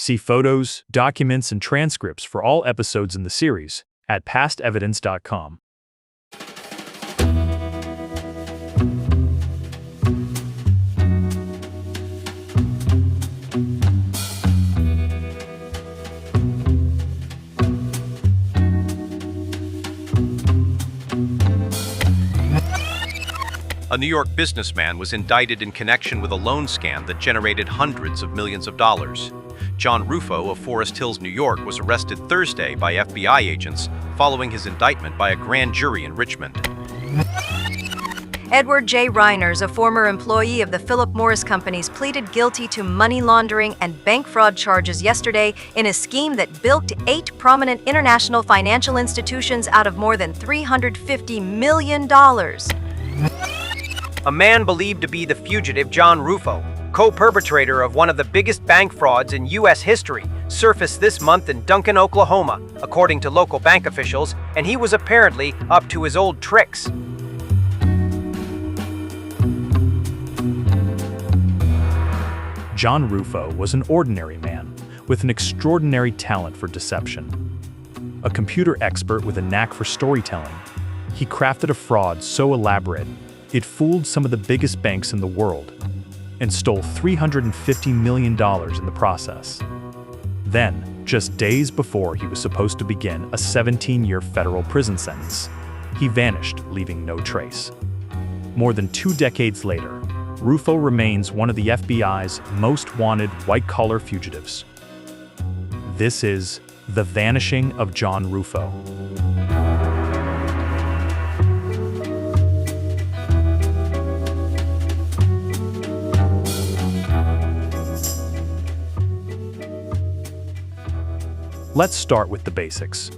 See photos, documents, and transcripts for all episodes in the series at pastevidence.com. A New York businessman was indicted in connection with a loan scam that generated hundreds of millions of dollars. John Ruffo of Forest Hills, New York, was arrested Thursday by FBI agents following his indictment by a grand jury in Richmond. Edward J. Reiners, a former employee of the Philip Morris Companies, pleaded guilty to money laundering and bank fraud charges yesterday in a scheme that bilked 8 prominent international financial institutions out of more than $350 million. A man believed to be the fugitive John Ruffo, co-perpetrator of one of the biggest bank frauds in U.S. history, surfaced this month in Duncan, Oklahoma, according to local bank officials, and he was apparently up to his old tricks. John Ruffo was an ordinary man with an extraordinary talent for deception. A computer expert with a knack for storytelling, he crafted a fraud so elaborate it fooled some of the biggest banks in the world and stole $350 million in the process. Then, just days before he was supposed to begin a 17-year federal prison sentence, he vanished, leaving no trace. More than 2 decades later, Ruffo remains one of the FBI's most wanted white-collar fugitives. This is The Vanishing of John Ruffo. Let's start with the basics.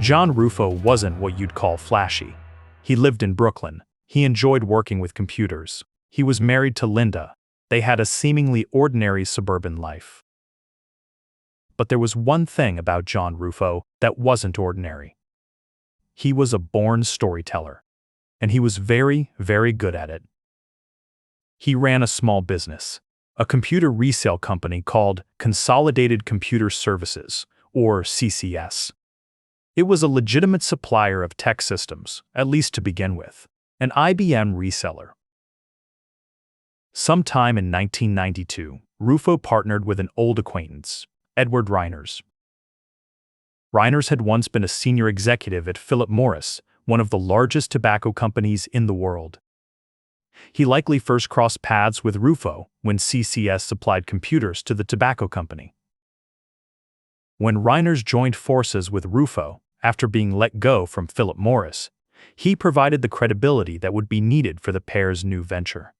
John Ruffo wasn't what you'd call flashy. He lived in Brooklyn. He enjoyed working with computers. He was married to Linda. They had a seemingly ordinary suburban life. But there was one thing about John Ruffo that wasn't ordinary. He was a born storyteller, and he was very, very good at it. He ran a small business, a computer resale company called Consolidated Computer Services, or CCS. It was a legitimate supplier of tech systems, at least to begin with, an IBM reseller. Sometime in 1992, Ruffo partnered with an old acquaintance, Edward Reiners. Reiners had once been a senior executive at Philip Morris, one of the largest tobacco companies in the world. He likely first crossed paths with Ruffo when CCS supplied computers to the tobacco company. When Reiners joined forces with Ruffo after being let go from Philip Morris, he provided the credibility that would be needed for the pair's new venture.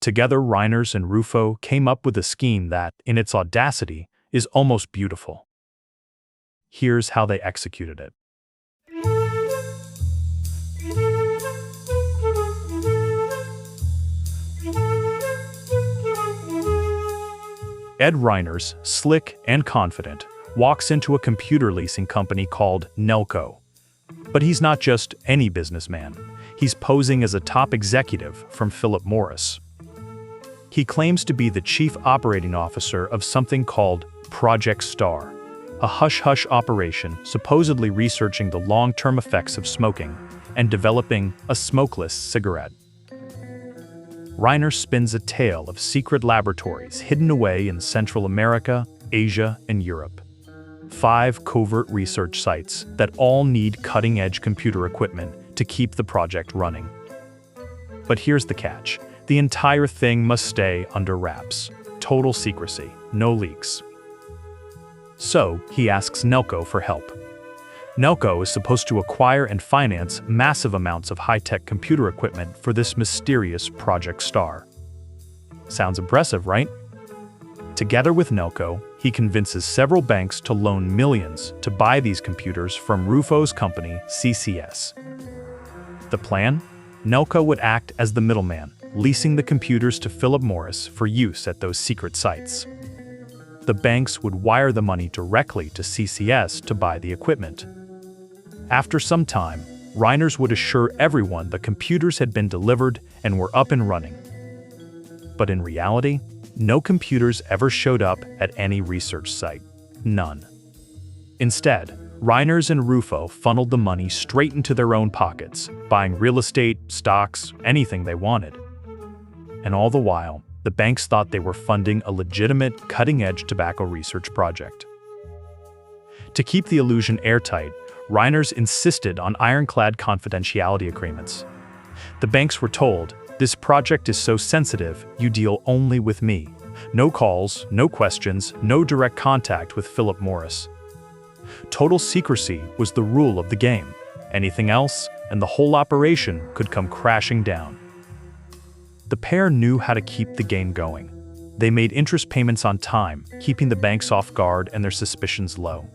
Together, Reiners and Ruffo came up with a scheme that, in its audacity, is almost beautiful. Here's how they executed it. Ed Reiners, slick and confident, walks into a computer leasing company called Nelco. But he's not just any businessman. He's posing as a top executive from Philip Morris. He claims to be the chief operating officer of something called Project Star, a hush-hush operation supposedly researching the long-term effects of smoking and developing a smokeless cigarette. Reiners spins a tale of secret laboratories hidden away in Central America, Asia, and Europe. 5 covert research sites that all need cutting-edge computer equipment to keep the project running. But here's the catch. The entire thing must stay under wraps. Total secrecy, no leaks. So, he asks Nelco for help. Nelco is supposed to acquire and finance massive amounts of high-tech computer equipment for this mysterious Project Star. Sounds impressive, right? Together with Nelco, he convinces several banks to loan millions to buy these computers from Ruffo's company, CCS. The plan? Nelco would act as the middleman, leasing the computers to Philip Morris for use at those secret sites. The banks would wire the money directly to CCS to buy the equipment. After some time, Reiners would assure everyone the computers had been delivered and were up and running. But in reality, No computers ever showed up at any research site. None. Instead, Reiners and Ruffo funneled the money straight into their own pockets, buying real estate, stocks, anything they wanted. And all the while, the banks thought they were funding a legitimate, cutting-edge tobacco research project. To keep the illusion airtight, Reiners insisted on ironclad confidentiality agreements. The banks were told, "This project is so sensitive, you deal only with me. No calls, no questions, no direct contact with Philip Morris." Total secrecy was the rule of the game. Anything else, and the whole operation could come crashing down. The pair knew how to keep the game going. They made interest payments on time, keeping the banks off guard and their suspicions low.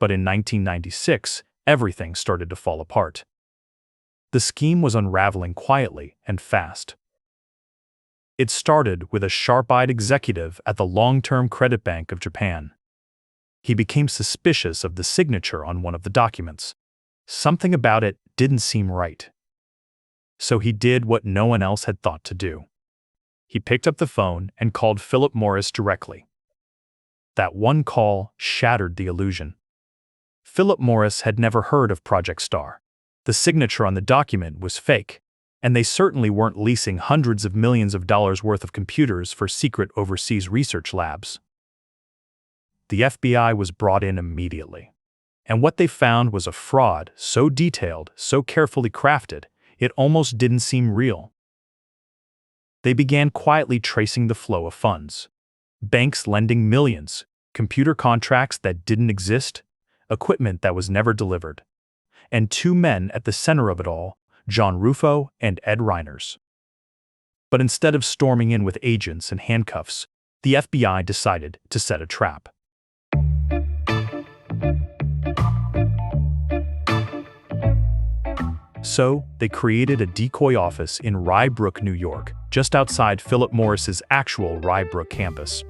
But in 1996, everything started to fall apart. The scheme was unraveling quietly and fast. It started with a sharp-eyed executive at the Long-Term Credit Bank of Japan. He became suspicious of the signature on one of the documents. Something about it didn't seem right. So he did what no one else had thought to do. He picked up the phone and called Philip Morris directly. That one call shattered the illusion. Philip Morris had never heard of Project Star. The signature on the document was fake, and they certainly weren't leasing hundreds of millions of dollars worth of computers for secret overseas research labs. The FBI was brought in immediately, and what they found was a fraud so detailed, so carefully crafted, it almost didn't seem real. They began quietly tracing the flow of funds. Banks lending millions, computer contracts that didn't exist, equipment that was never delivered. And two men at the center of it all, John Ruffo and Ed Reiners. But instead of storming in with agents and handcuffs, the FBI decided to set a trap. So, they created a decoy office in Rye Brook, New York, just outside Philip Morris's actual Rye Brook campus.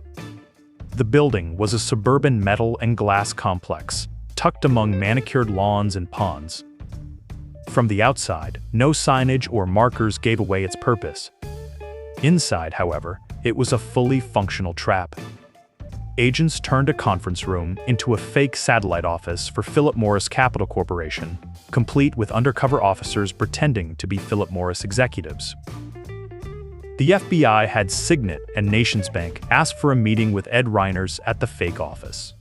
The building was a suburban metal and glass complex, tucked among manicured lawns and ponds. From the outside, no signage or markers gave away its purpose. Inside, however, it was a fully functional trap. Agents turned a conference room into a fake satellite office for Philip Morris Capital Corporation, complete with undercover officers pretending to be Philip Morris executives. The FBI had Signet and Nations Bank ask for a meeting with Ed Reiners at the fake office.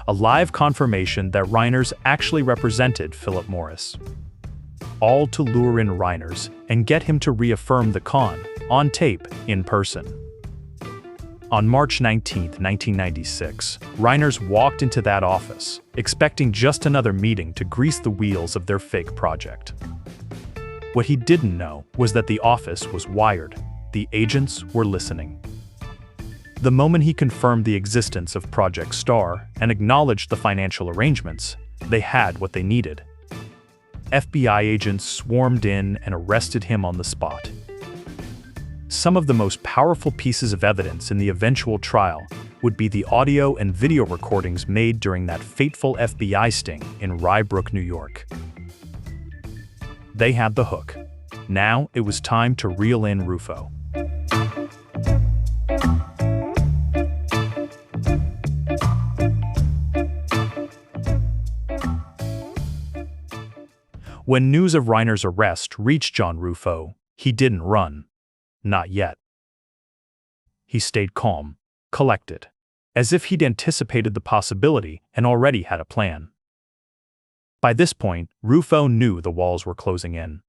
A live confirmation that Reiners actually represented Philip Morris. All to lure in Reiners and get him to reaffirm the con, on tape, in person. On March 19, 1996, Reiners walked into that office, expecting just another meeting to grease the wheels of their fake project. What he didn't know was that the office was wired. The agents were listening. The moment he confirmed the existence of Project Star and acknowledged the financial arrangements, they had what they needed. FBI agents swarmed in and arrested him on the spot. Some of the most powerful pieces of evidence in the eventual trial would be the audio and video recordings made during that fateful FBI sting in Rye Brook, New York. They had the hook. Now it was time to reel in Ruffo. When news of Reiners' arrest reached John Ruffo, he didn't run. Not yet. He stayed calm, collected, as if he'd anticipated the possibility and already had a plan. By this point, Ruffo knew the walls were closing in.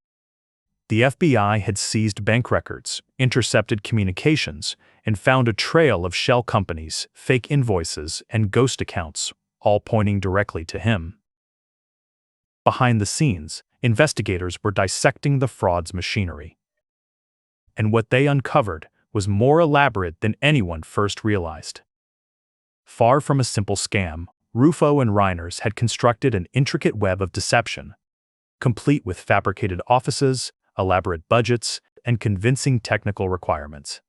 The FBI had seized bank records, intercepted communications, and found a trail of shell companies, fake invoices, and ghost accounts, all pointing directly to him. Behind the scenes, investigators were dissecting the fraud's machinery. And what they uncovered was more elaborate than anyone first realized. Far from a simple scam, Ruffo and Reiners had constructed an intricate web of deception, complete with fabricated offices, elaborate budgets, and convincing technical requirements.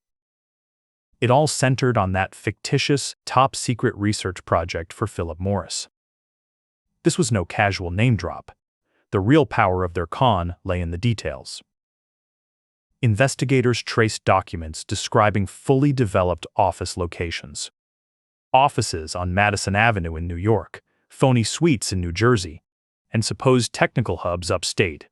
It all centered on that fictitious, top-secret research project for Philip Morris. This was no casual name drop. The real power of their con lay in the details. Investigators traced documents describing fully developed office locations. Offices on Madison Avenue in New York, phony suites in New Jersey, and supposed technical hubs upstate.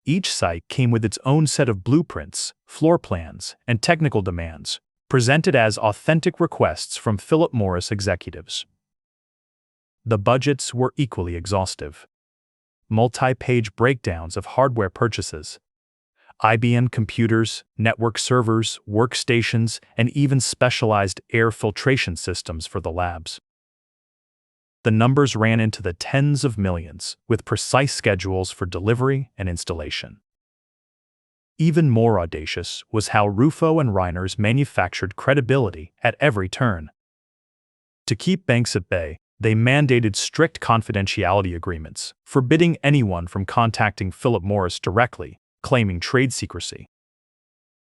Each site came with its own set of blueprints, floor plans, and technical demands, presented as authentic requests from Philip Morris executives. The budgets were equally exhaustive. Multi-page breakdowns of hardware purchases, IBM computers, network servers, workstations, and even specialized air filtration systems for the labs. The numbers ran into the tens of millions, with precise schedules for delivery and installation. Even more audacious was how Ruffo and Reiners manufactured credibility at every turn. To keep banks at bay, they mandated strict confidentiality agreements, forbidding anyone from contacting Philip Morris directly, claiming trade secrecy.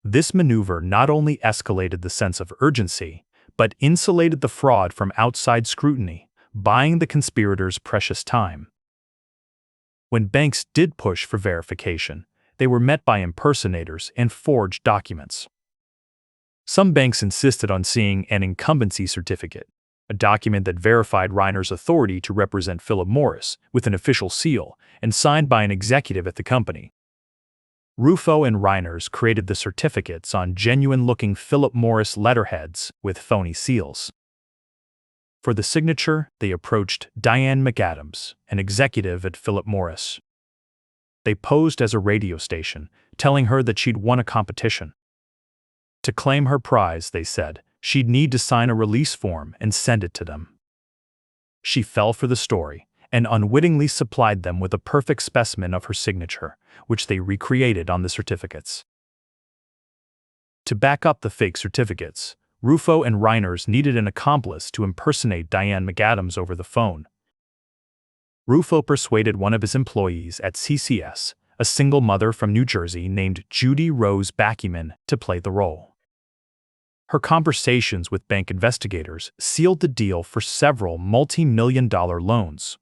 This maneuver not only escalated the sense of urgency, but insulated the fraud from outside scrutiny, buying the conspirators precious time. When banks did push for verification, they were met by impersonators and forged documents. Some banks insisted on seeing an incumbency certificate, a document that verified Reiners' authority to represent Philip Morris with an official seal and signed by an executive at the company. Ruffo and Reiners created the certificates on genuine-looking Philip Morris letterheads with phony seals. For the signature, they approached Diane McAdams, an executive at Philip Morris. They posed as a radio station, telling her that she'd won a competition. To claim her prize, they said, she'd need to sign a release form and send it to them. She fell for the story and unwittingly supplied them with a perfect specimen of her signature, which they recreated on the certificates. To back up the fake certificates, Ruffo and Reiners needed an accomplice to impersonate Diane McAdams over the phone. Ruffo persuaded one of his employees at CCS, a single mother from New Jersey named Judy Rose Backyman, to play the role. Her conversations with bank investigators sealed the deal for several multi-million-dollar loans.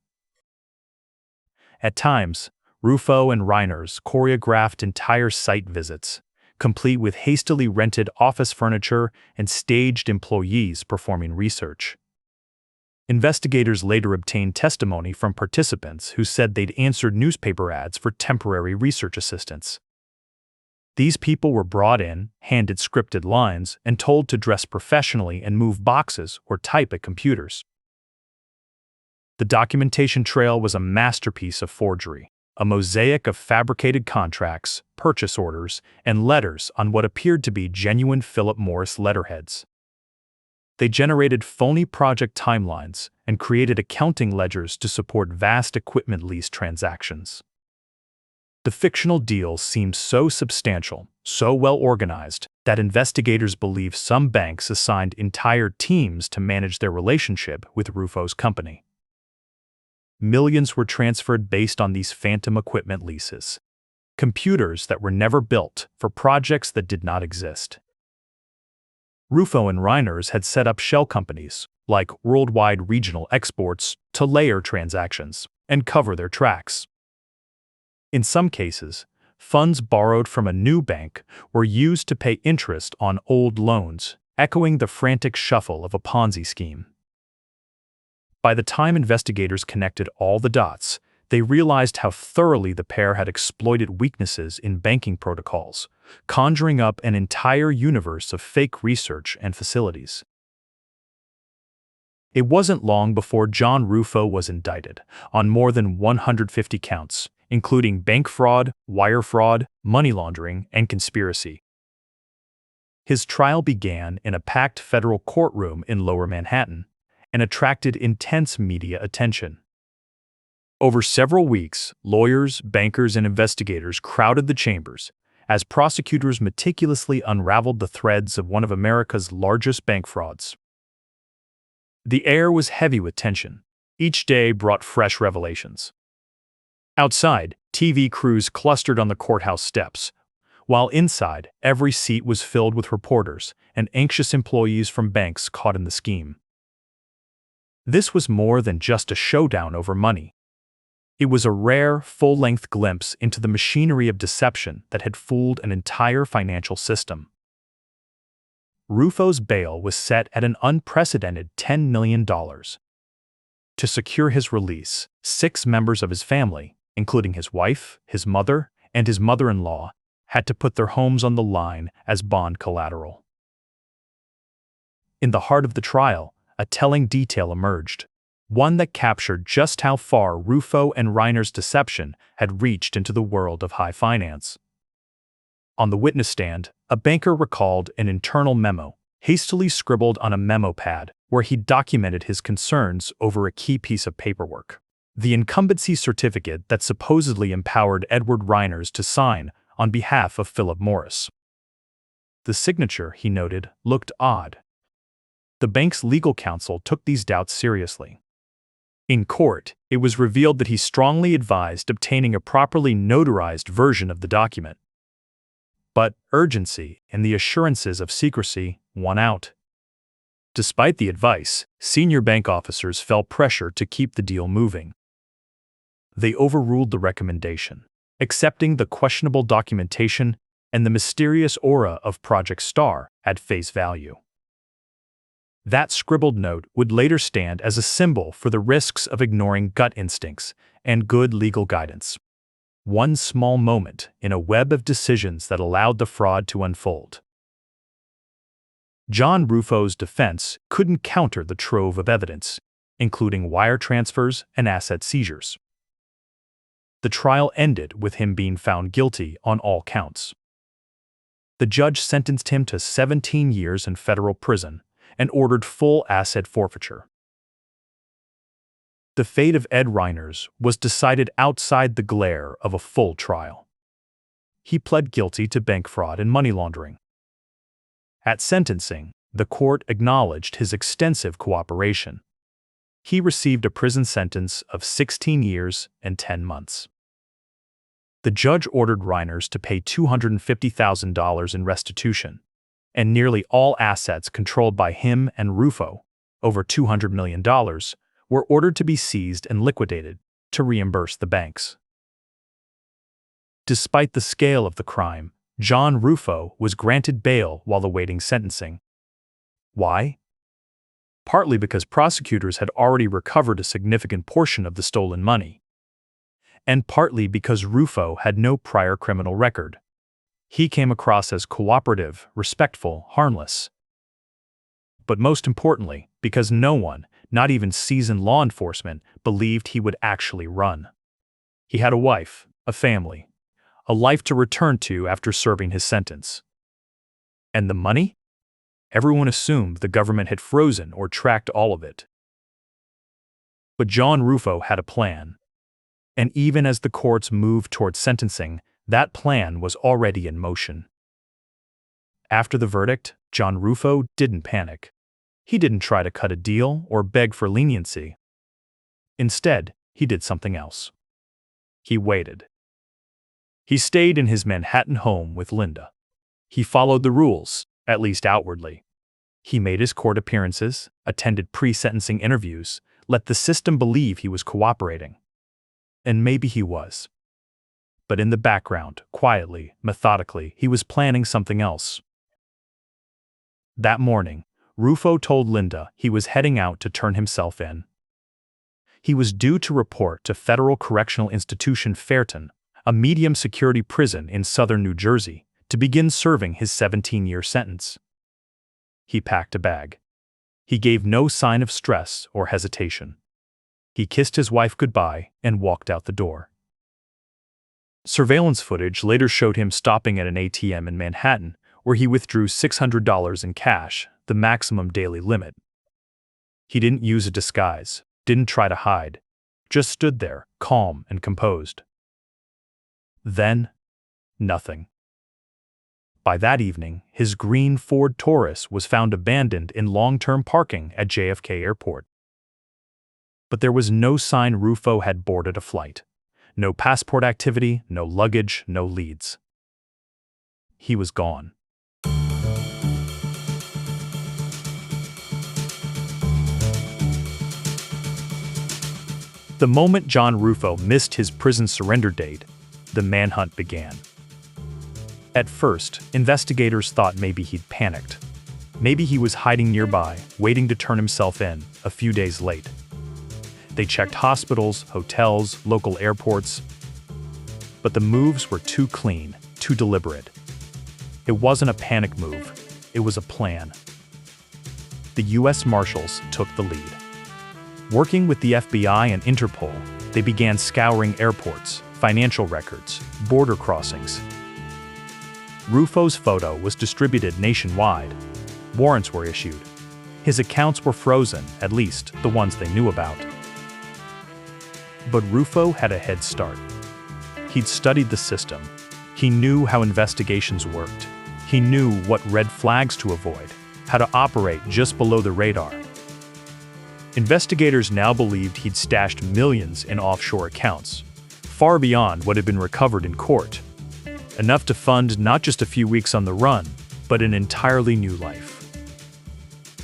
At times, Ruffo and Reiners choreographed entire site visits, complete with hastily rented office furniture and staged employees performing research. Investigators later obtained testimony from participants who said they'd answered newspaper ads for temporary research assistants. These people were brought in, handed scripted lines, and told to dress professionally and move boxes or type at computers. The documentation trail was a masterpiece of forgery, a mosaic of fabricated contracts, purchase orders, and letters on what appeared to be genuine Philip Morris letterheads. They generated phony project timelines and created accounting ledgers to support vast equipment lease transactions. The fictional deals seemed so substantial, so well organized, that investigators believe some banks assigned entire teams to manage their relationship with Ruffo's company. Millions were transferred based on these phantom equipment leases, computers that were never built for projects that did not exist. Ruffo and Reiners had set up shell companies, like Worldwide Regional Exports, to layer transactions and cover their tracks. In some cases, funds borrowed from a new bank were used to pay interest on old loans, echoing the frantic shuffle of a Ponzi scheme. By the time investigators connected all the dots, they realized how thoroughly the pair had exploited weaknesses in banking protocols, conjuring up an entire universe of fake research and facilities. It wasn't long before John Ruffo was indicted on more than 150 counts, including bank fraud, wire fraud, money laundering, and conspiracy. His trial began in a packed federal courtroom in Lower Manhattan and attracted intense media attention. Over several weeks, lawyers, bankers, and investigators crowded the chambers as prosecutors meticulously unraveled the threads of one of America's largest bank frauds. The air was heavy with tension. Each day brought fresh revelations. Outside, TV crews clustered on the courthouse steps, while inside, every seat was filled with reporters and anxious employees from banks caught in the scheme. This was more than just a showdown over money. It was a rare, full-length glimpse into the machinery of deception that had fooled an entire financial system. Ruffo's bail was set at an unprecedented $10 million. To secure his release, 6 members of his family, including his wife, his mother, and his mother-in-law, had to put their homes on the line as bond collateral. In the heart of the trial, a telling detail emerged, one that captured just how far Ruffo and Reiners' deception had reached into the world of high finance. On the witness stand, a banker recalled an internal memo, hastily scribbled on a memo pad, where he documented his concerns over a key piece of paperwork: the incumbency certificate that supposedly empowered Edward Reiners to sign on behalf of Philip Morris. The signature, he noted, looked odd. The bank's legal counsel took these doubts seriously. In court, it was revealed that he strongly advised obtaining a properly notarized version of the document. But urgency and the assurances of secrecy won out. Despite the advice, senior bank officers felt pressure to keep the deal moving. They overruled the recommendation, accepting the questionable documentation and the mysterious aura of Project Star at face value. That scribbled note would later stand as a symbol for the risks of ignoring gut instincts and good legal guidance. One small moment in a web of decisions that allowed the fraud to unfold. John Ruffo's defense couldn't counter the trove of evidence, including wire transfers and asset seizures. The trial ended with him being found guilty on all counts. The judge sentenced him to 17 years in federal prison and ordered full asset forfeiture. The fate of Ed Reiners was decided outside the glare of a full trial. He pled guilty to bank fraud and money laundering. At sentencing, the court acknowledged his extensive cooperation. He received a prison sentence of 16 years and 10 months. The judge ordered Reiners to pay $250,000 in restitution, and nearly all assets controlled by him and Ruffo, over $200 million, were ordered to be seized and liquidated to reimburse the banks. Despite the scale of the crime, John Ruffo was granted bail while awaiting sentencing. Why? Partly because prosecutors had already recovered a significant portion of the stolen money, and partly because Ruffo had no prior criminal record. He came across as cooperative, respectful, harmless. But most importantly, because no one, not even seasoned law enforcement, believed he would actually run. He had a wife, a family, a life to return to after serving his sentence. And the money? Everyone assumed the government had frozen or tracked all of it. But John Ruffo had a plan. And even as the courts moved toward sentencing, that plan was already in motion. After the verdict, John Ruffo didn't panic. He didn't try to cut a deal or beg for leniency. Instead, he did something else. He waited. He stayed in his Manhattan home with Linda. He followed the rules, at least outwardly. He made his court appearances, attended pre-sentencing interviews, let the system believe he was cooperating. And maybe he was. But in the background, quietly, methodically, he was planning something else. That morning, Ruffo told Linda he was heading out to turn himself in. He was due to report to Federal Correctional Institution Fairton, a medium-security prison in southern New Jersey, to begin serving his 17-year sentence. He packed a bag. He gave no sign of stress or hesitation. He kissed his wife goodbye and walked out the door. Surveillance footage later showed him stopping at an ATM in Manhattan, where he withdrew $600 in cash, the maximum daily limit. He didn't use a disguise, didn't try to hide, just stood there, calm and composed. Then, nothing. By that evening, his green Ford Taurus was found abandoned in long-term parking at JFK Airport. But there was no sign Ruffo had boarded a flight. No passport activity, no luggage, no leads. He was gone. The moment John Ruffo missed his prison surrender date, the manhunt began. At first, investigators thought maybe he'd panicked. Maybe he was hiding nearby, waiting to turn himself in, a few days late. They checked hospitals, hotels, local airports. But the moves were too clean, too deliberate. It wasn't a panic move, it was a plan. The U.S. Marshals took the lead. Working with the FBI and Interpol, they began scouring airports, financial records, border crossings. Ruffo's photo was distributed nationwide. Warrants were issued. His accounts were frozen, at least the ones they knew about. But Ruffo had a head start. He'd studied the system. He knew how investigations worked. He knew what red flags to avoid, how to operate just below the radar. Investigators now believed he'd stashed millions in offshore accounts, far beyond what had been recovered in court. Enough to fund not just a few weeks on the run, but an entirely new life.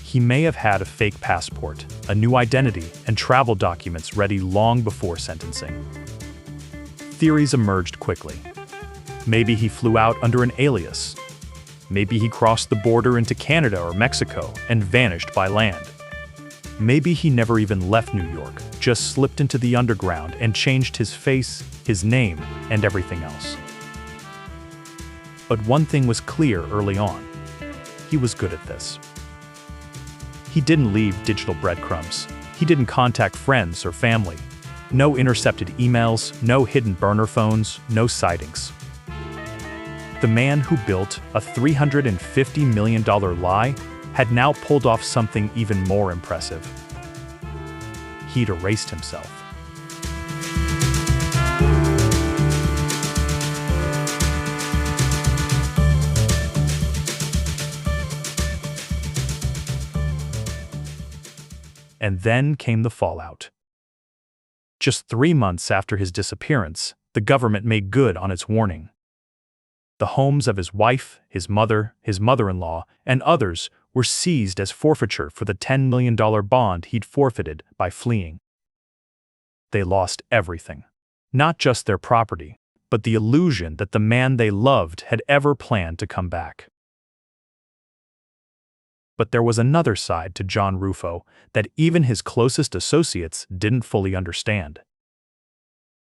He may have had a fake passport, a new identity, and travel documents ready long before sentencing. Theories emerged quickly. Maybe he flew out under an alias. Maybe he crossed the border into Canada or Mexico and vanished by land. Maybe he never even left New York, just slipped into the underground and changed his face, his name, and everything else. But one thing was clear early on. He was good at this. He didn't leave digital breadcrumbs. He didn't contact friends or family. No intercepted emails, no hidden burner phones, no sightings. The man who built a $350 million lie had now pulled off something even more impressive. He'd erased himself. And then came the fallout. Just 3 months after his disappearance, the government made good on its warning. The homes of his wife, his mother-in-law, and others were seized as forfeiture for the $10 million bond he'd forfeited by fleeing. They lost everything. Not just their property, but the illusion that the man they loved had ever planned to come back. But there was another side to John Ruffo that even his closest associates didn't fully understand.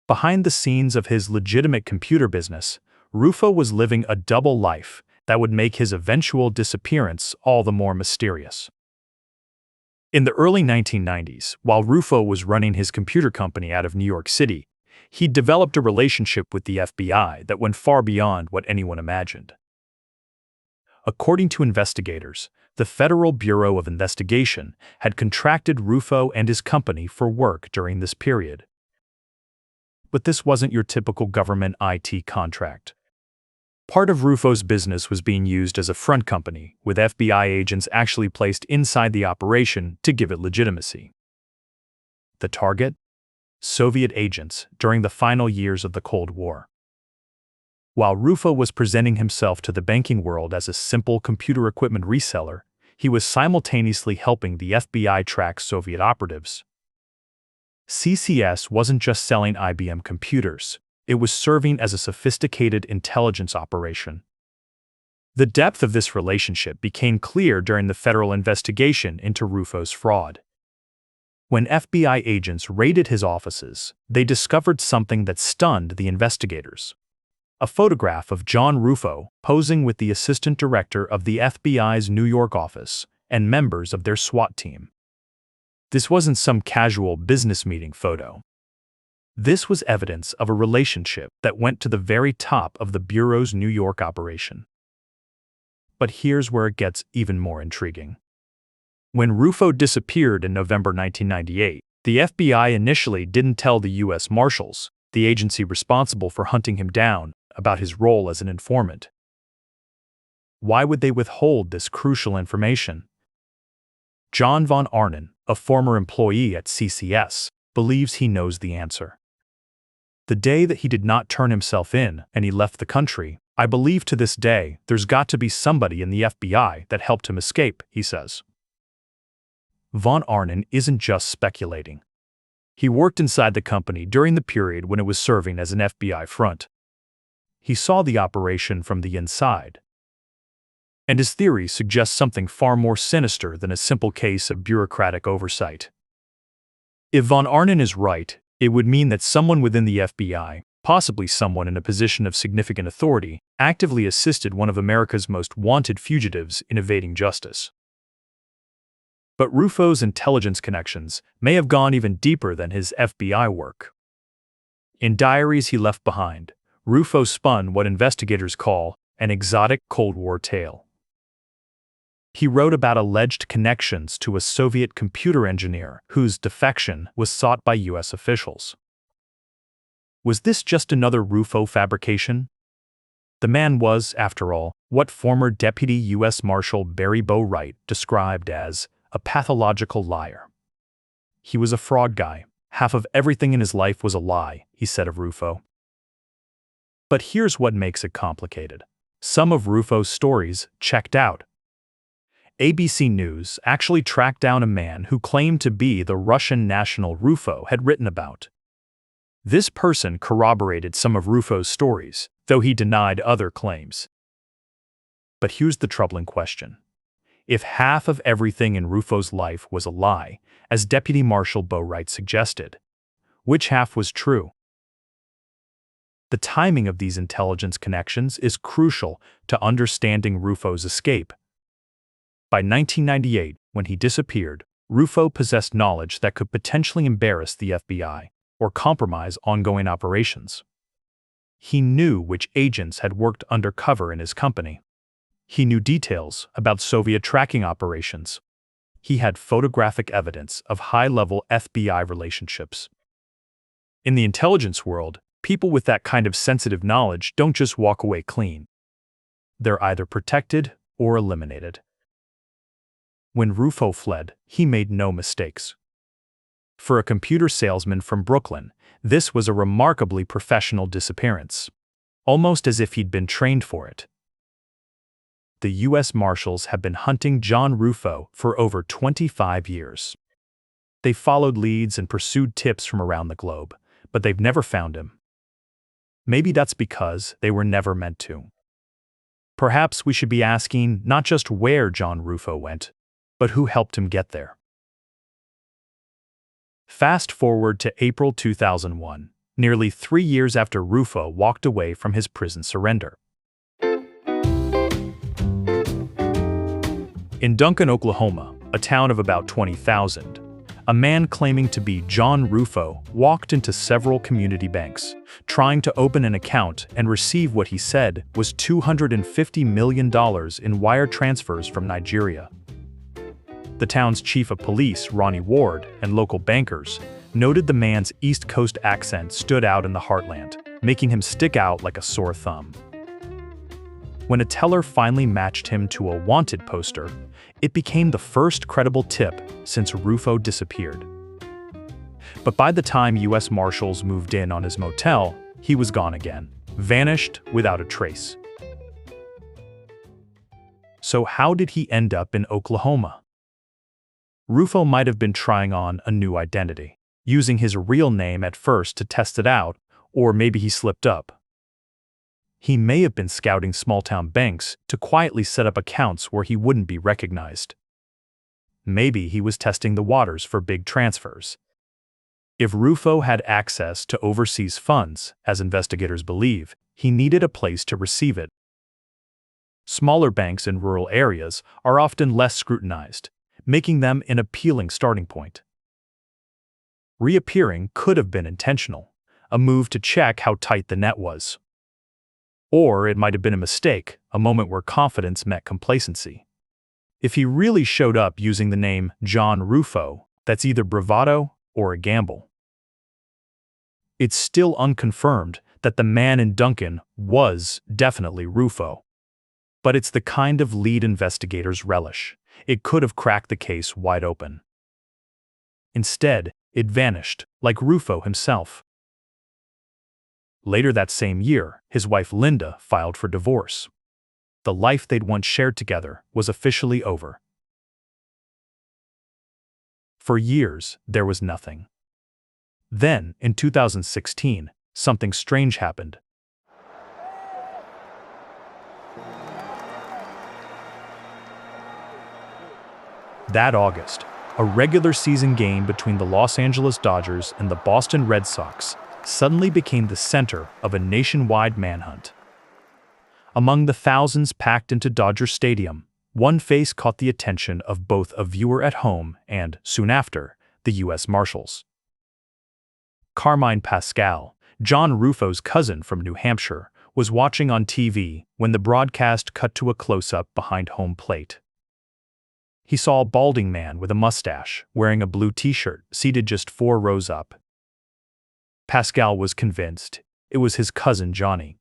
Behind the scenes of his legitimate computer business, Ruffo was living a double life that would make his eventual disappearance all the more mysterious. In the early 1990s, while Ruffo was running his computer company out of New York City, he'd developed a relationship with the FBI that went far beyond what anyone imagined. According to investigators, the Federal Bureau of Investigation had contracted Ruffo and his company for work during this period. But this wasn't your typical government IT contract. Part of Ruffo's business was being used as a front company, with FBI agents actually placed inside the operation to give it legitimacy. The target? Soviet agents during the final years of the Cold War. While Ruffo was presenting himself to the banking world as a simple computer equipment reseller, he was simultaneously helping the FBI track Soviet operatives. CCS wasn't just selling IBM computers, it was serving as a sophisticated intelligence operation. The depth of this relationship became clear during the federal investigation into Ruffo's fraud. When FBI agents raided his offices, they discovered something that stunned the investigators. A photograph of John Ruffo posing with the assistant director of the FBI's New York office and members of their SWAT team. This wasn't some casual business meeting photo. This was evidence of a relationship that went to the very top of the Bureau's New York operation. But here's where it gets even more intriguing. When Ruffo disappeared in November 1998, the FBI initially didn't tell the U.S. Marshals, the agency responsible for hunting him down, about his role as an informant. Why would they withhold this crucial information? John von Arnon, a former employee at CCS, believes he knows the answer. The day that he did not turn himself in and he left the country, I believe to this day there's got to be somebody in the FBI that helped him escape, he says. Von Arnon isn't just speculating. He worked inside the company during the period when it was serving as an FBI front. He saw the operation from the inside. And his theory suggests something far more sinister than a simple case of bureaucratic oversight. If von Arnim is right, it would mean that someone within the FBI, possibly someone in a position of significant authority, actively assisted one of America's most wanted fugitives in evading justice. But Ruffo's intelligence connections may have gone even deeper than his FBI work. In diaries he left behind, Ruffo spun what investigators call an exotic Cold War tale. He wrote about alleged connections to a Soviet computer engineer whose defection was sought by U.S. officials. Was this just another Ruffo fabrication? The man was, after all, what former Deputy U.S. Marshal Barry Bo Wright described as a pathological liar. He was a fraud guy. Half of everything in his life was a lie, he said of Ruffo. But here's what makes it complicated. Some of Ruffo's stories checked out. ABC News actually tracked down a man who claimed to be the Russian national Ruffo had written about. This person corroborated some of Ruffo's stories, though he denied other claims. But here's the troubling question. If half of everything in Ruffo's life was a lie, as Deputy Marshal Bo Wright suggested, which half was true? The timing of these intelligence connections is crucial to understanding Ruffo's escape. By 1998, when he disappeared, Ruffo possessed knowledge that could potentially embarrass the FBI or compromise ongoing operations. He knew which agents had worked undercover in his company. He knew details about Soviet tracking operations. He had photographic evidence of high-level FBI relationships. In the intelligence world, people with that kind of sensitive knowledge don't just walk away clean. They're either protected or eliminated. When Ruffo fled, he made no mistakes. For a computer salesman from Brooklyn, this was a remarkably professional disappearance, almost as if he'd been trained for it. The U.S. Marshals have been hunting John Ruffo for over 25 years. They followed leads and pursued tips from around the globe, but they've never found him. Maybe that's because they were never meant to. Perhaps we should be asking not just where John Ruffo went, but who helped him get there. Fast forward to April 2001, nearly 3 years after Ruffo walked away from his prison surrender. In Duncan, Oklahoma, a town of about 20,000, a man claiming to be John Ruffo walked into several community banks, trying to open an account and receive what he said was $250 million in wire transfers from Nigeria. The town's chief of police, Ronnie Ward, and local bankers noted the man's East Coast accent stood out in the heartland, making him stick out like a sore thumb. When a teller finally matched him to a wanted poster, it became the first credible tip since Ruffo disappeared. But by the time U.S. Marshals moved in on his motel, he was gone again, vanished without a trace. So how did he end up in Oklahoma? Ruffo might have been trying on a new identity, using his real name at first to test it out, or maybe he slipped up. He may have been scouting small-town banks to quietly set up accounts where he wouldn't be recognized. Maybe he was testing the waters for big transfers. If Ruffo had access to overseas funds, as investigators believe, he needed a place to receive it. Smaller banks in rural areas are often less scrutinized, making them an appealing starting point. Reappearing could have been intentional, a move to check how tight the net was. Or it might have been a mistake, a moment where confidence met complacency. If he really showed up using the name John Ruffo, that's either bravado or a gamble. It's still unconfirmed that the man in Duncan was definitely Ruffo. But it's the kind of lead investigators relish. It could have cracked the case wide open. Instead, it vanished, like Ruffo himself. Later that same year, his wife Linda filed for divorce. The life they'd once shared together was officially over. For years, there was nothing. Then, in 2016, something strange happened. That August, a regular season game between the Los Angeles Dodgers and the Boston Red Sox suddenly became the center of a nationwide manhunt. Among the thousands packed into Dodger Stadium, one face caught the attention of both a viewer at home and, soon after, the U.S. Marshals. Carmine Pascal, John Ruffo's cousin from New Hampshire, was watching on TV when the broadcast cut to a close-up behind home plate. He saw a balding man with a mustache, wearing a blue t-shirt, seated just 4 rows up. Pascal was convinced it was his cousin Johnny.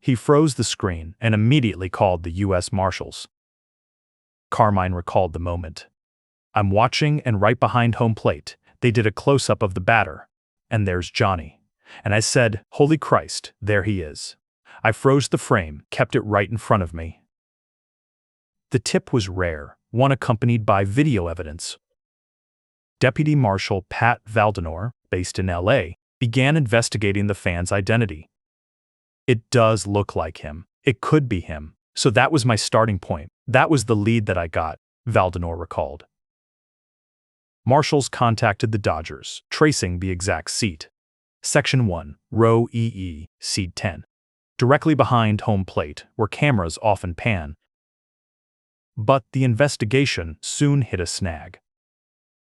He froze the screen and immediately called the U.S. Marshals. Carmine recalled the moment. "I'm watching, and right behind home plate, they did a close-up of the batter, and there's Johnny. And I said, 'Holy Christ, there he is.' I froze the frame, kept it right in front of me." The tip was rare, one accompanied by video evidence. Deputy Marshal Pat Valdenor, based in L.A., began investigating the fan's identity. "It does look like him. It could be him. So that was my starting point. That was the lead that I got," Valdenor recalled. Marshals contacted the Dodgers, tracing the exact seat. Section 1, Row EE, Seat 10. Directly behind home plate, where cameras often pan. But the investigation soon hit a snag.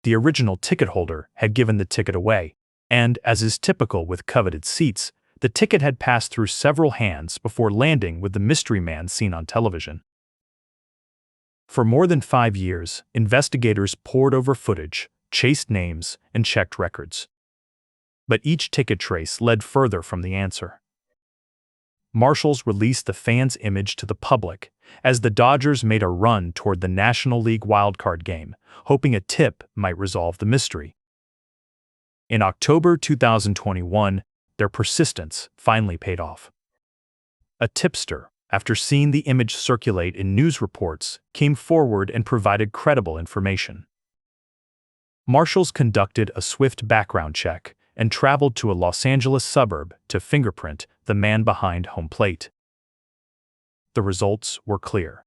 The original ticket holder had given the ticket away, and, as is typical with coveted seats, the ticket had passed through several hands before landing with the mystery man seen on television. For more than 5 years, investigators pored over footage, chased names, and checked records. But each ticket trace led further from the answer. Marshals released the fan's image to the public as the Dodgers made a run toward the National League wildcard game, hoping a tip might resolve the mystery. In October 2021, their persistence finally paid off. A tipster, after seeing the image circulate in news reports, came forward and provided credible information. Marshals conducted a swift background check and traveled to a Los Angeles suburb to fingerprint the man behind home plate. The results were clear.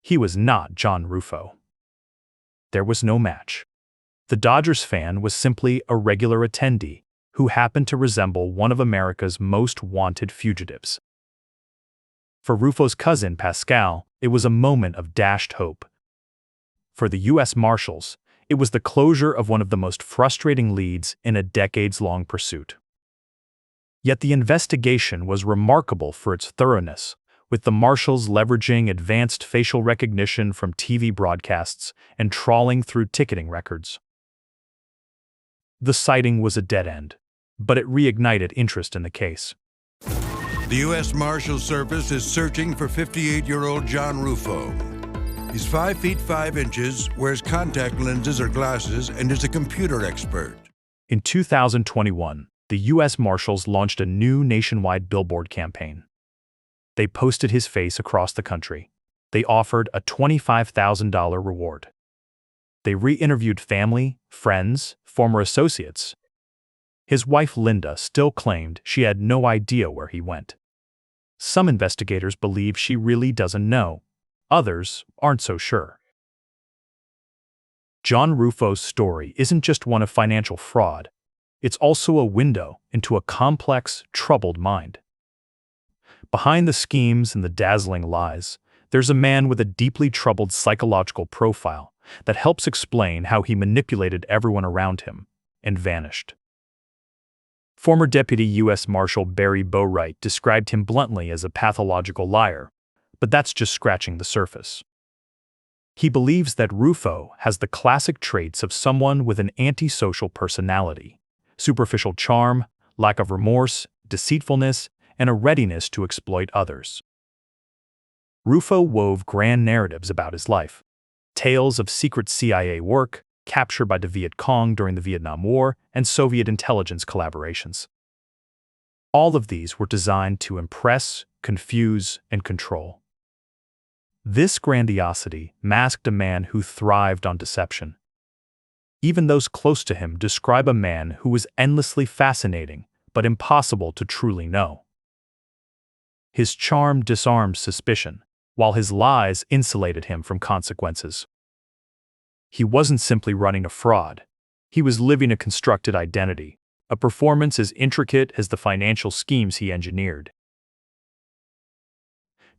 He was not John Ruffo. There was no match. The Dodgers fan was simply a regular attendee who happened to resemble one of America's most wanted fugitives. For Ruffo's cousin Pascal, it was a moment of dashed hope. For the U.S. Marshals, it was the closure of one of the most frustrating leads in a decades-long pursuit. Yet the investigation was remarkable for its thoroughness, with the Marshals leveraging advanced facial recognition from TV broadcasts and trawling through ticketing records. The sighting was a dead end, but it reignited interest in the case. The U.S. Marshals Service is searching for 58-year-old John Ruffo. He's 5 feet 5 inches, wears contact lenses or glasses, and is a computer expert. In 2021, the U.S. Marshals launched a new nationwide billboard campaign. They posted his face across the country. They offered a $25,000 reward. They re-interviewed family, friends, former associates. His wife Linda still claimed she had no idea where he went. Some investigators believe she really doesn't know. Others aren't so sure. John Ruffo's story isn't just one of financial fraud. It's also a window into a complex, troubled mind. Behind the schemes and the dazzling lies, there's a man with a deeply troubled psychological profile that helps explain how he manipulated everyone around him and vanished. Former Deputy U.S. Marshal Barry Bowright described him bluntly as a pathological liar, but that's just scratching the surface. He believes that Ruffo has the classic traits of someone with an antisocial personality: superficial charm, lack of remorse, deceitfulness, and a readiness to exploit others. Ruffo wove grand narratives about his life, tales of secret CIA work, capture by the Viet Cong during the Vietnam War, and Soviet intelligence collaborations. All of these were designed to impress, confuse, and control. This grandiosity masked a man who thrived on deception. Even those close to him describe a man who was endlessly fascinating, but impossible to truly know. His charm disarmed suspicion, while his lies insulated him from consequences. He wasn't simply running a fraud. He was living a constructed identity, a performance as intricate as the financial schemes he engineered.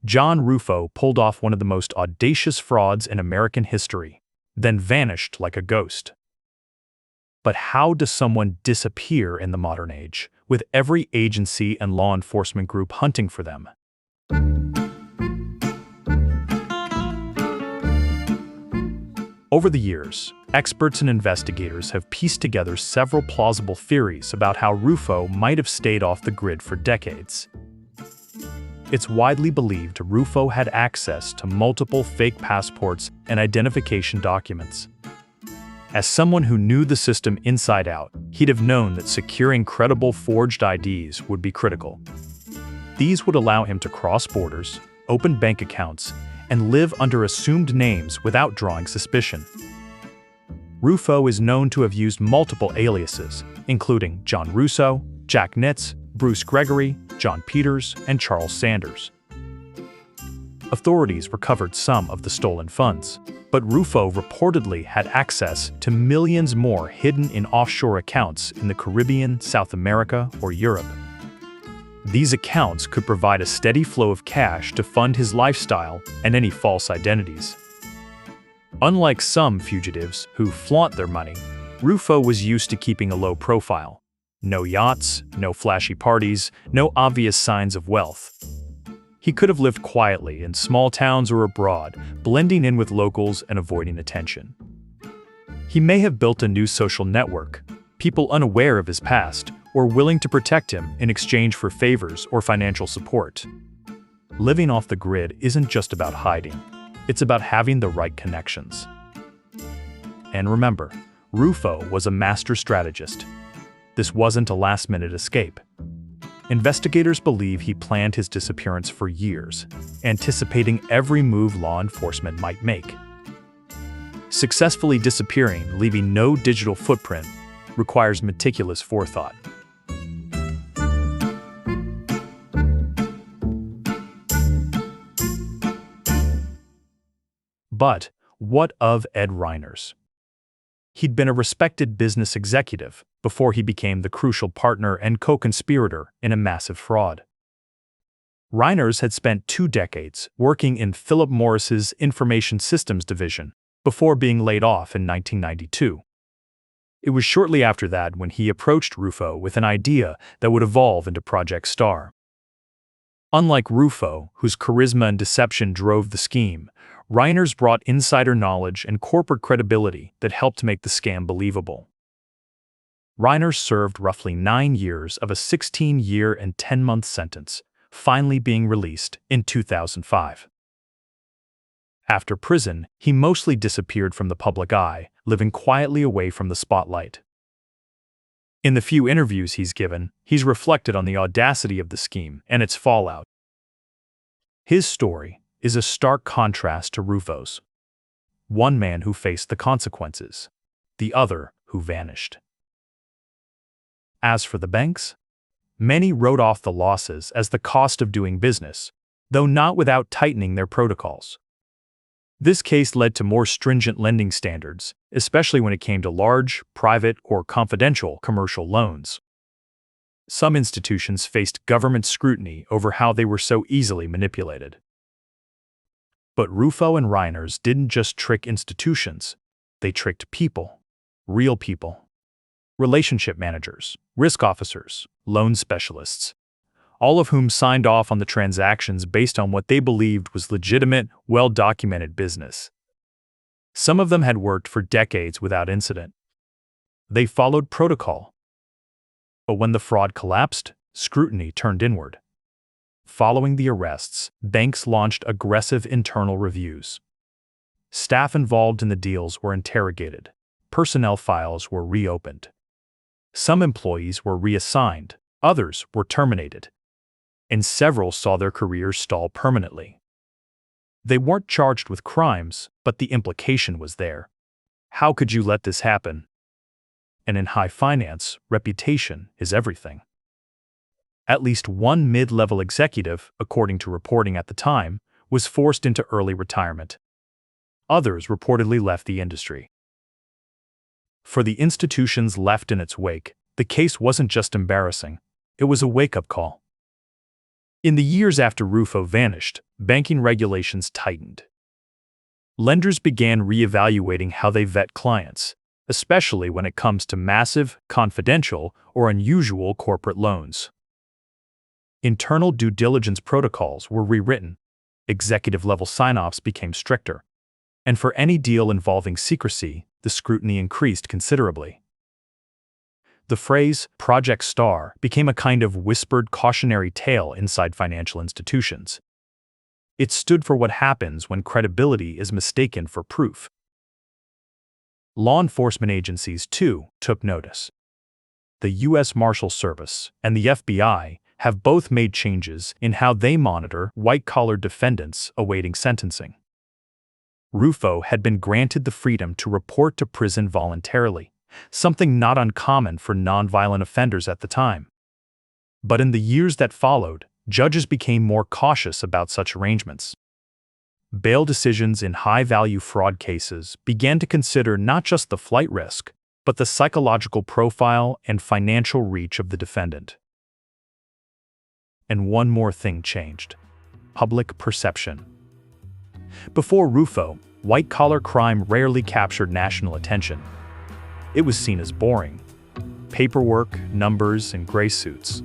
John Ruffo pulled off one of the most audacious frauds in American history, then vanished like a ghost. But how does someone disappear in the modern age, with every agency and law enforcement group hunting for them? Over the years, experts and investigators have pieced together several plausible theories about how Ruffo might have stayed off the grid for decades. It's widely believed Ruffo had access to multiple fake passports and identification documents. As someone who knew the system inside out, he'd have known that securing credible forged IDs would be critical. These would allow him to cross borders, open bank accounts, and live under assumed names without drawing suspicion. Ruffo is known to have used multiple aliases, including John Russo, Jack Nitz, Bruce Gregory, John Peters, and Charles Sanders. Authorities recovered some of the stolen funds, but Ruffo reportedly had access to millions more hidden in offshore accounts in the Caribbean, South America, or Europe. These accounts could provide a steady flow of cash to fund his lifestyle and any false identities. Unlike some fugitives who flaunt their money, Ruffo was used to keeping a low profile. No yachts, no flashy parties, no obvious signs of wealth. He could have lived quietly in small towns or abroad, blending in with locals and avoiding attention. He may have built a new social network, people unaware of his past, or willing to protect him in exchange for favors or financial support. Living off the grid isn't just about hiding, it's about having the right connections. And remember, Ruffo was a master strategist. This wasn't a last-minute escape. Investigators believe he planned his disappearance for years, anticipating every move law enforcement might make. Successfully disappearing, leaving no digital footprint, requires meticulous forethought. But what of Ed Reiners? He'd been a respected business executive before he became the crucial partner and co-conspirator in a massive fraud. Reiners had spent 2 decades working in Philip Morris's Information Systems division before being laid off in 1992. It was shortly after that when he approached Ruffo with an idea that would evolve into Project Star. Unlike Ruffo, whose charisma and deception drove the scheme, Reiners brought insider knowledge and corporate credibility that helped make the scam believable. Reiners served roughly 9 years of a 16-year and 10-month sentence, finally being released in 2005. After prison, he mostly disappeared from the public eye, living quietly away from the spotlight. In the few interviews he's given, he's reflected on the audacity of the scheme and its fallout. His story is a stark contrast to Ruffo's. One man who faced the consequences, the other who vanished. As for the banks, many wrote off the losses as the cost of doing business, though not without tightening their protocols. This case led to more stringent lending standards, especially when it came to large, private, or confidential commercial loans. Some institutions faced government scrutiny over how they were so easily manipulated. But Ruffo and Reiners didn't just trick institutions, they tricked people, real people. Relationship managers, risk officers, loan specialists, all of whom signed off on the transactions based on what they believed was legitimate, well-documented business. Some of them had worked for decades without incident. They followed protocol. But when the fraud collapsed, scrutiny turned inward. Following the arrests, banks launched aggressive internal reviews. Staff involved in the deals were interrogated. Personnel files were reopened. Some employees were reassigned, others were terminated, and several saw their careers stall permanently. They weren't charged with crimes, but the implication was there. How could you let this happen? And in high finance, reputation is everything. At least one mid-level executive, according to reporting at the time, was forced into early retirement. Others reportedly left the industry. For the institutions left in its wake, the case wasn't just embarrassing, it was a wake-up call. In the years after Ruffo vanished, banking regulations tightened. Lenders began reevaluating how they vet clients, especially when it comes to massive, confidential, or unusual corporate loans. Internal due diligence protocols were rewritten, executive-level sign-offs became stricter, and for any deal involving secrecy, the scrutiny increased considerably. The phrase "Project Star" became a kind of whispered cautionary tale inside financial institutions. It stood for what happens when credibility is mistaken for proof. Law enforcement agencies, too, took notice. The U.S. Marshals Service and the FBI have both made changes in how they monitor white-collar defendants awaiting sentencing. Ruffo had been granted the freedom to report to prison voluntarily, something not uncommon for nonviolent offenders at the time. But in the years that followed, judges became more cautious about such arrangements. Bail decisions in high-value fraud cases began to consider not just the flight risk, but the psychological profile and financial reach of the defendant. And one more thing changed: public perception. Before Ruffo, white-collar crime rarely captured national attention. It was seen as boring: paperwork, numbers, and gray suits.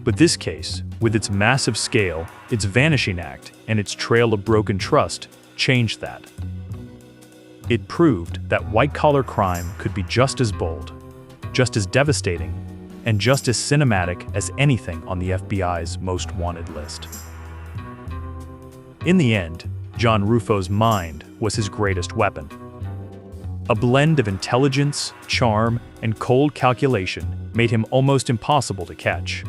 But this case, with its massive scale, its Vanishing Act, and its trail of broken trust, changed that. It proved that white-collar crime could be just as bold, just as devastating, and just as cinematic as anything on the FBI's most wanted list. In the end, John Ruffo's mind was his greatest weapon. A blend of intelligence, charm, and cold calculation made him almost impossible to catch.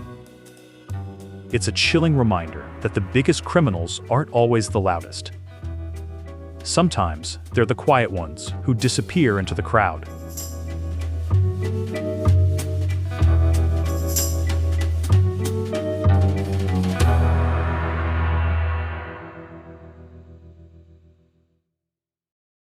It's a chilling reminder that the biggest criminals aren't always the loudest. Sometimes they're the quiet ones who disappear into the crowd.